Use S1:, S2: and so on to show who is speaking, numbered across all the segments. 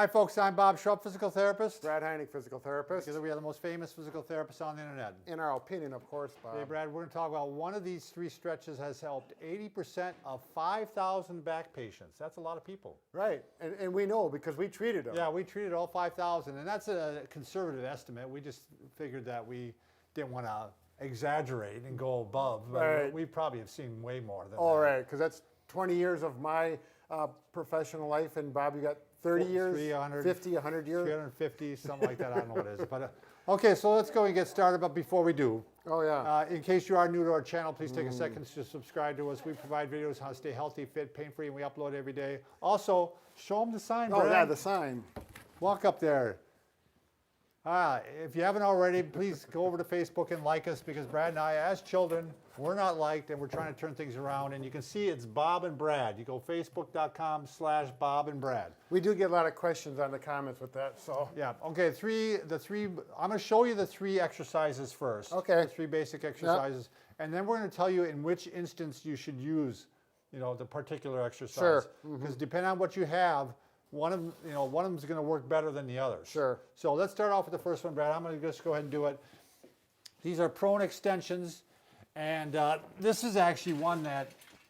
S1: Hi folks, I'm Bob Schrupp, physical therapist.
S2: Brad Heineck, physical therapist.
S1: Together we are the most famous physical therapists on the internet.
S2: In our opinion, of course, Bob.
S1: Hey Brad, we're going to talk about one of these three stretches has helped 80% of 5,000 back patients. That's a lot of people.
S2: Right, and we know because we treated them.
S1: Yeah, we treated all 5,000, and that's a conservative estimate. We just figured that we didn't want to exaggerate and go above, but
S2: Right.
S1: we probably have seen way more than
S2: All
S1: that.
S2: right, because that's 20 years of my professional life, and Bob, you got 30 years,
S1: 300,
S2: 50, 100 years?
S1: 350, something like that. I don't know what it is. But okay, so let's go and get started. But before we do,
S2: Oh, yeah.
S1: in case you are new to our channel, please take a second to subscribe to us. We provide videos on how to stay healthy, fit, pain-free, and we upload every day. Also, show them the sign,
S2: Oh,
S1: Brad.
S2: yeah, the sign.
S1: Walk up there. If you haven't already, please go over to Facebook and like us, because Brad and I, as children, we're not liked, and we're trying to turn things around. And you can see it's Bob and Brad. You go facebook.com/Bob and Brad.
S2: We do get a lot of questions on the comments with that, so.
S1: Yeah. Okay. I'm going to show you the three exercises first.
S2: Okay.
S1: The three basic exercises, and then we're going to tell you in which instance you should use, the particular exercise.
S2: Sure.
S1: Because depending on what you have, one of them is going to work better than the others.
S2: Sure.
S1: So let's start off with the first one, Brad. I'm going to just go ahead and do it. These are prone extensions, and this is actually one that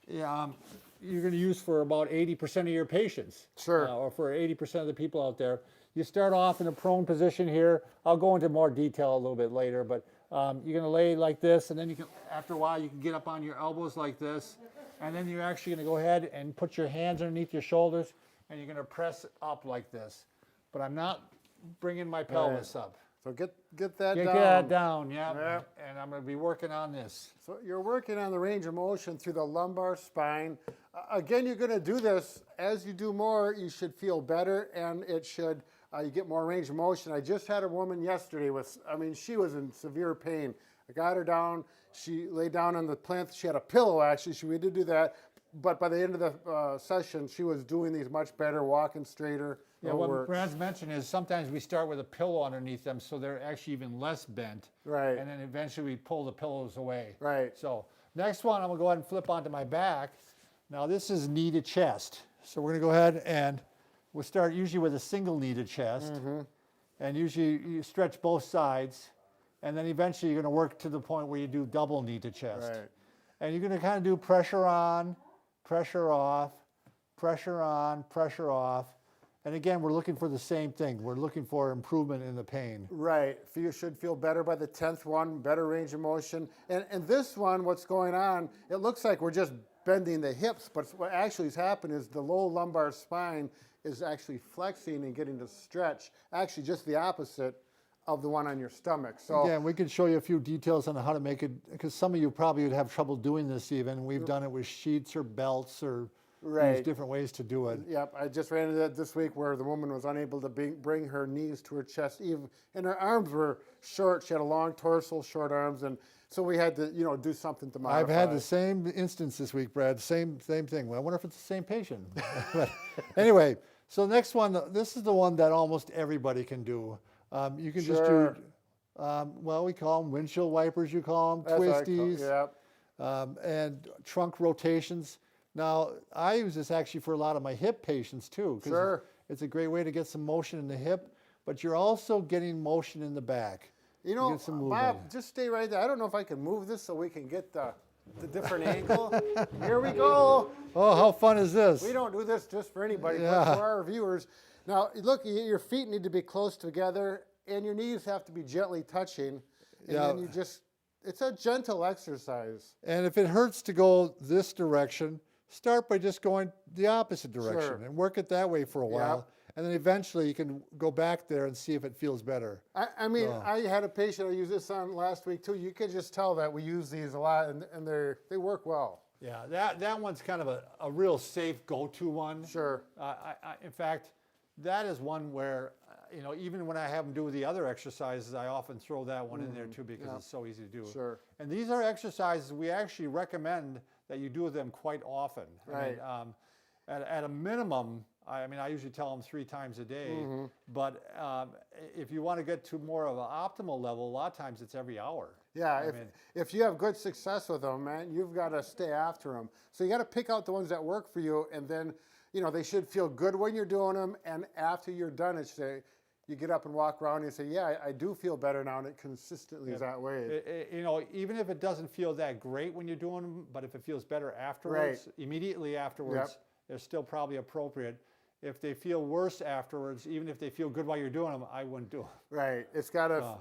S1: you're going to use for about 80% of your patients.
S2: Sure.
S1: Or for 80% of the people out there. You start off in a prone position here. I'll go into more detail a little bit later, but you're going to lay like this, and then you can, after a while, you can get up on your elbows like this, and then you're actually going to go ahead and put your hands underneath your shoulders, and you're going to press up like this. But I'm not bringing my pelvis up.
S2: So get that
S1: Get
S2: down.
S1: that down, yeah.
S2: Yep.
S1: And I'm going to be working on this.
S2: So you're working on the range of motion through the lumbar spine. Again, you're going to do this. As you do more, you should feel better, and it should, you get more range of motion. I just had a woman yesterday she was in severe pain. I got her down. She lay down on the plinth. She had a pillow, actually. We did do that. But by the end of the session, she was doing these much better, walking straighter.
S1: Yeah, what Brad's mentioned is sometimes we start with a pillow underneath them, so they're actually even less bent.
S2: Right.
S1: And then eventually we pull the pillows away.
S2: Right.
S1: So next one, I'm going to go ahead and flip onto my back. Now this is knee to chest. So we're going to go ahead and we'll start usually with a single knee to chest. And usually you stretch both sides. And then eventually you're going to work to the point where you do double knee to chest.
S2: Right.
S1: And you're going to kind of do pressure on, pressure off, pressure on, pressure off. And again, we're looking for the same thing. We're looking for improvement in the pain.
S2: Right. You should feel better by the 10th one, better range of motion. And this one, what's going on, it looks like we're just bending the hips, but what actually has happened is the low lumbar spine is actually flexing and getting to stretch. Actually, just the opposite of the one on your stomach. So
S1: again, we can show you a few details on how to make it, because some of you probably would have trouble doing this even. We've done it with sheets or belts or use different ways to do it.
S2: Yep, I just ran into that this week where the woman was unable to bring her knees to her chest, and her arms were short. She had a long torso, short arms, and so we had to, do something to modify.
S1: I've had the same instance this week, Brad. Same thing. Well, I wonder if it's the same patient. But anyway, so the next one, this is the one that almost everybody can do. You can just do, we call them windshield wipers. You call them twisties, and trunk rotations. Now, I use this actually for a lot of my hip patients too.
S2: Sure.
S1: It's a great way to get some motion in the hip, but you're also getting motion in the back.
S2: Bob, just stay right there. I don't know if I can move this so we can get the different angle. Here we go.
S1: Oh, how fun is this?
S2: We don't do this just for anybody, but for our viewers. Now, look, your feet need to be close together, and your knees have to be gently touching. And then you just, it's a gentle exercise.
S1: And if it hurts to go this direction, start by just going the opposite direction and work it that way for a while. And then eventually you can go back there and see if it feels better.
S2: I had a patient I used this on last week too. You could just tell that we use these a lot, and they work well.
S1: Yeah, that one's kind of a real safe go-to one.
S2: Sure.
S1: In fact, that is one where, even when I have them do the other exercises, I often throw that one in there too, because it's so easy to do.
S2: Sure.
S1: And these are exercises we actually recommend that you do them quite often.
S2: Right.
S1: At a minimum, I usually tell them 3 times a day, but if you want to get to more of an optimal level, a lot of times it's every hour.
S2: Yeah, if you have good success with them, man, you've got to stay after them. So you got to pick out the ones that work for you, and then they should feel good when you're doing them, and after you're done, you get up and walk around and you say, yeah, I do feel better now, and it consistently is that way.
S1: Even if it doesn't feel that great when you're doing them, but if it feels better afterwards, immediately afterwards, they're still probably appropriate. If they feel worse afterwards, even if they feel good while you're doing them, I wouldn't do them.
S2: Right. It's got to,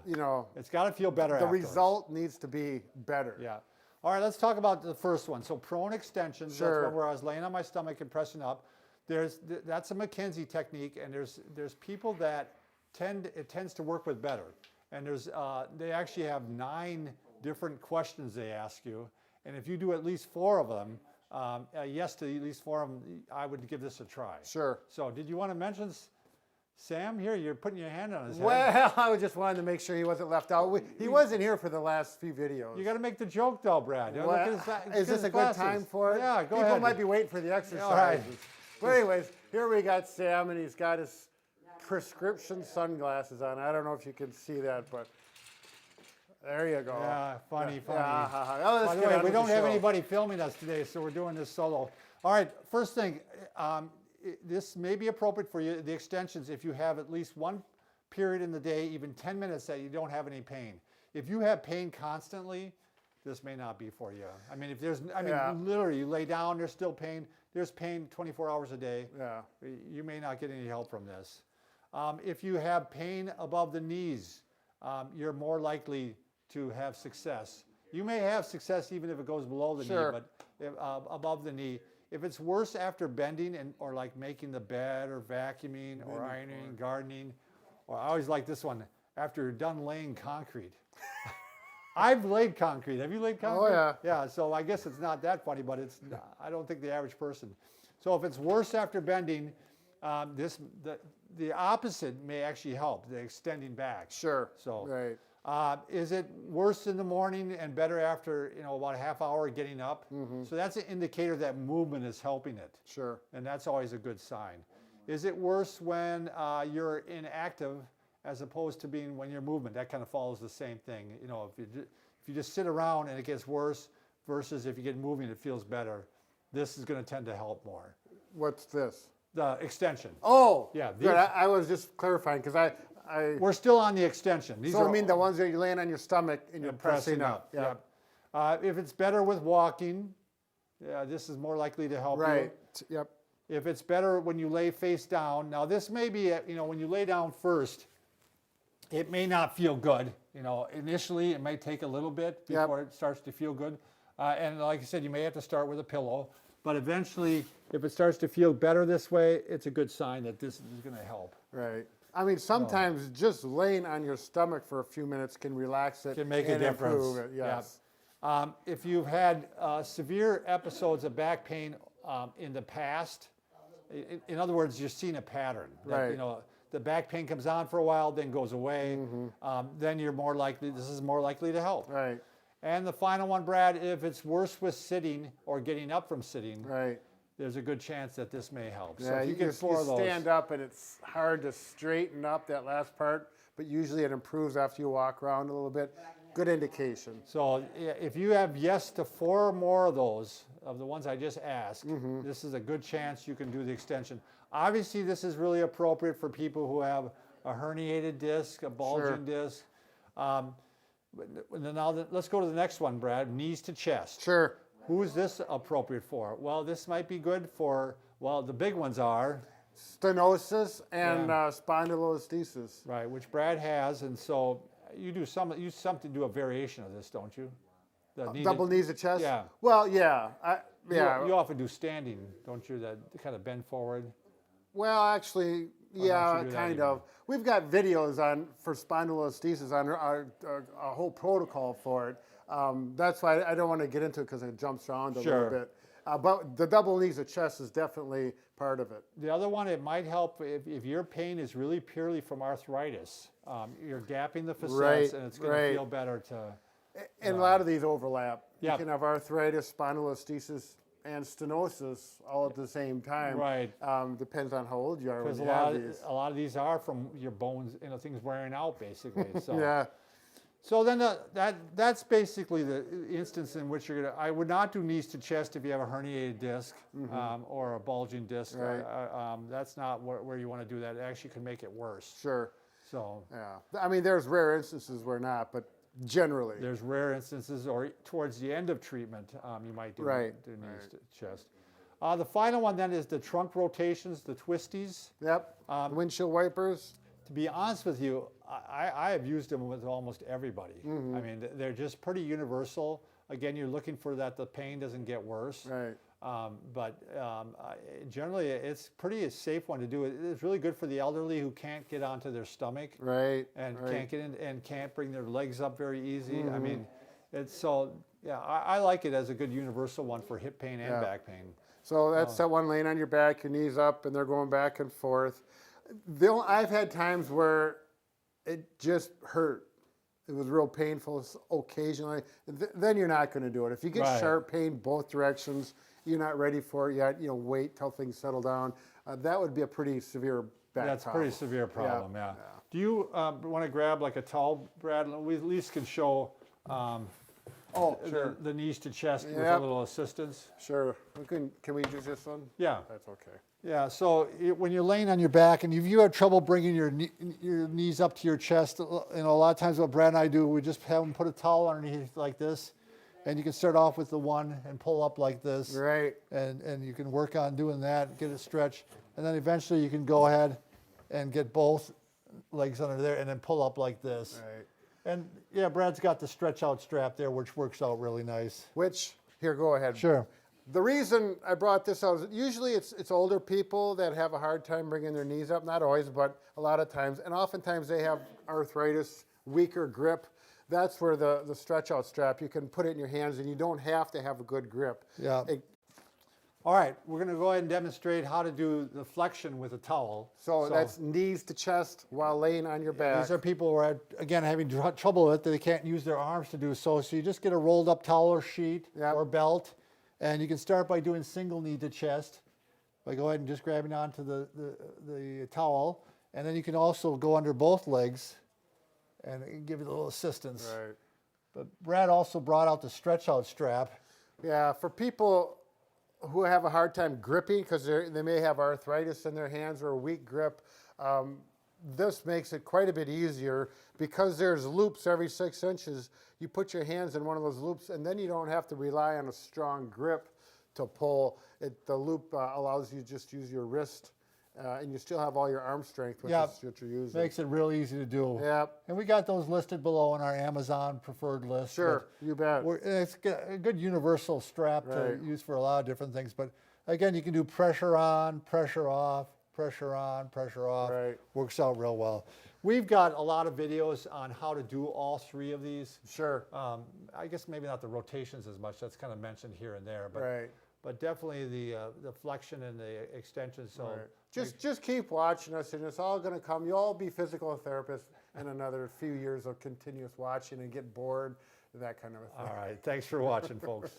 S1: It's got to feel better
S2: the
S1: afterwards.
S2: result needs to be better.
S1: Yeah. All right, let's talk about the first one. So prone extensions,
S2: Sure.
S1: that's one where I was laying on my stomach and pressing up. That's a McKenzie technique, and there's people that it tends to work with better. And they actually have 9 different questions they ask you, and if you do at least 4 of them, yes to at least 4 of them, I would give this a try.
S2: Sure.
S1: So did you want to mention Sam here? You're putting your hand on his head.
S2: Well, I just wanted to make sure he wasn't left out. He wasn't here for the last few videos.
S1: You got to make the joke though, Brad.
S2: Well, is this a good time for it?
S1: Yeah, go ahead.
S2: People might be waiting for the exercises.
S1: All right.
S2: But anyways, here we got Sam, and he's got his prescription sunglasses on. I don't know if you can see that, but there you go.
S1: Yeah, funny.
S2: Yeah, oh,
S1: By the way, we don't have anybody filming us today, so we're doing this solo. All right, first thing, this may be appropriate for you, the extensions, if you have at least one period in the day, even 10 minutes that you don't have any pain. If you have pain constantly, this may not be for you. I mean, literally, you lay down, there's still pain. There's pain 24 hours a day.
S2: Yeah.
S1: You may not get any help from this. If you have pain above the knees, you're more likely to have success. You may have success even if it goes below the knee, but above the knee. If it's worse after bending or like making the bed or vacuuming or ironing, gardening, or I always like this one, after you're done laying concrete. I've laid concrete. Have you laid concrete?
S2: Oh, yeah.
S1: Yeah, so I guess it's not that funny, but I don't think the average person. So if it's worse after bending, the opposite may actually help, the extending back.
S2: Sure.
S1: So,
S2: right.
S1: Is it worse in the morning and better after about a half hour getting up?
S2: Mm-hmm.
S1: So that's an indicator that movement is helping it.
S2: Sure.
S1: And that's always a good sign. Is it worse when you're inactive as opposed to being when you're movement? That kind of follows the same thing. If you just sit around and it gets worse versus if you get moving, it feels better. This is going to tend to help more.
S2: What's this?
S1: The extension.
S2: Oh,
S1: yeah.
S2: Good. I was just clarifying because
S1: we're still on the extension.
S2: These are the ones that you're laying on your stomach and you're pressing up.
S1: Yeah. If it's better with walking, this is more likely to help you.
S2: Right. Yep.
S1: If it's better when you lay face down, now this may be, when you lay down first, it may not feel good. Initially it may take a little bit before it starts to feel good. And like I said, you may have to start with a pillow. But eventually, if it starts to feel better this way, it's a good sign that this is going to help.
S2: Right. I mean, sometimes just laying on your stomach for a few minutes can relax it.
S1: Can make a difference.
S2: Improve it. Yes.
S1: Yeah. If you've had severe episodes of back pain in the past, in other words, you're seeing a pattern.
S2: Right.
S1: The back pain comes on for a while, then goes away.
S2: Mm-hmm.
S1: Then this is more likely to help.
S2: Right.
S1: And the final one, Brad, if it's worse with sitting or getting up from sitting,
S2: right,
S1: there's a good chance that this may help.
S2: Yeah,
S1: so if you get 4 of those,
S2: stand up and it's hard to straighten up that last part, but usually it improves after you walk around a little bit. Good indication.
S1: So if you have yes to 4 more of those, of the ones I just asked, this is a good chance you can do the extension. Obviously, this is really appropriate for people who have a herniated disc, a bulging disc. Now let's go to the next one, Brad, knees to chest.
S2: Sure.
S1: Who is this appropriate for? Well, this might be good for, the big ones are
S2: stenosis and spondylolisthesis.
S1: Right, which Brad has, and so you do a variation of this, don't you?
S2: Double knees to chest?
S1: Yeah.
S2: Well, yeah.
S1: You often do standing, don't you, that kind of bend forward?
S2: Well, actually, yeah, kind of. We've got videos for spondylolisthesis on a whole protocol for it. That's why I don't want to get into it because it jumps around a little bit. But the double knees to chest is definitely part of it.
S1: The other one, it might help if your pain is really purely from arthritis. You're gapping the facets, and it's going to feel better to...
S2: And a lot of these overlap.
S1: Yep.
S2: You can have arthritis, spondylolisthesis, and stenosis all at the same time.
S1: Right.
S2: Depends on how old you are when
S1: Because
S2: you have these.
S1: a lot of these are from your bones, things wearing out, basically. So.
S2: Yeah.
S1: So then that's basically the instance in which you're gonna. I would not do knees to chest if you have a herniated disc or a bulging disc.
S2: Right.
S1: That's not where you want to do that. It actually can make it worse.
S2: Sure.
S1: So
S2: Yeah. I mean, there's rare instances where not, but generally.
S1: there's rare instances, or towards the end of treatment, you might do, do knees to chest. The final one then is the trunk rotations, the twisties.
S2: Yep. Windshield wipers.
S1: To be honest with you, I have used them with almost everybody. I mean, they're just pretty universal. Again, you're looking for that the pain doesn't get worse.
S2: Right.
S1: Generally, it's pretty a safe one to do. It's really good for the elderly who can't get onto their stomach.
S2: Right.
S1: And can't get in and can't bring their legs up very easy. I mean, it's so, yeah, I like it as a good universal one for hip pain and back pain.
S2: So that's that one laying on your back, your knees up, and they're going back and forth. I've had times where it just hurt. It was real painful occasionally. Then you're not going to do it. If you get sharp pain both directions, you're not ready for it yet. Wait till things settle down. That would be a pretty severe back
S1: That's a
S2: problem.
S1: pretty severe problem, yeah. Do you want to grab like a towel, Brad? We at least can show
S2: sure.
S1: the knees to chest with a
S2: Yep.
S1: little assistance.
S2: Sure. Can we use this one?
S1: Yeah.
S2: That's okay.
S1: Yeah, so when you're laying on your back and if you have trouble bringing your knees up to your chest, a lot of times what Brad and I do, we just have them put a towel underneath like this, and you can start off with the one and pull up like this.
S2: Right.
S1: And you can work on doing that, get it stretched, and then eventually you can go ahead and get both legs under there and then pull up like this.
S2: Right.
S1: And yeah, Brad's got the stretch out strap there, which works out really nice.
S2: Here, go ahead.
S1: Sure.
S2: The reason I brought this out is usually it's older people that have a hard time bringing their knees up. Not always, but a lot of times. And oftentimes they have arthritis, weaker grip. That's where the stretch out strap, you can put it in your hands and you don't have to have a good grip.
S1: Yeah. All right, we're going to go ahead and demonstrate how to do the flexion with a towel.
S2: So that's knees to chest while laying on your back.
S1: These are people who are, again, having trouble with it, that they can't use their arms to do so. So you just get a rolled up towel or sheet or belt, and you can start by doing single knee to chest by go ahead and just grabbing onto the towel. And then you can also go under both legs and give it a little assistance.
S2: Right.
S1: But Brad also brought out the stretch out strap.
S2: Yeah, for people who have a hard time gripping because they may have arthritis in their hands or a weak grip, this makes it quite a bit easier because there's loops every 6 inches. You put your hands in one of those loops and then you don't have to rely on a strong grip to pull. The loop allows you to just use your wrist and you still have all your arm strength, which is what you're using.
S1: Makes it real easy to do.
S2: Yep.
S1: And we got those listed below on our Amazon preferred list.
S2: Sure, you bet.
S1: It's a good universal strap to use for a lot of different things. But again, you can do pressure on, pressure off, pressure on, pressure off.
S2: Right.
S1: Works out real well. We've got a lot of videos on how to do all three of these.
S2: Sure.
S1: I guess maybe not the rotations as much. That's kind of mentioned here and there. But
S2: But
S1: definitely the flexion and the extension. So
S2: just keep watching us, and it's all going to come. You'll all be physical therapists in another few years of continuous watching and get bored, that kind of a thing.
S1: all right. Thanks for watching, folks.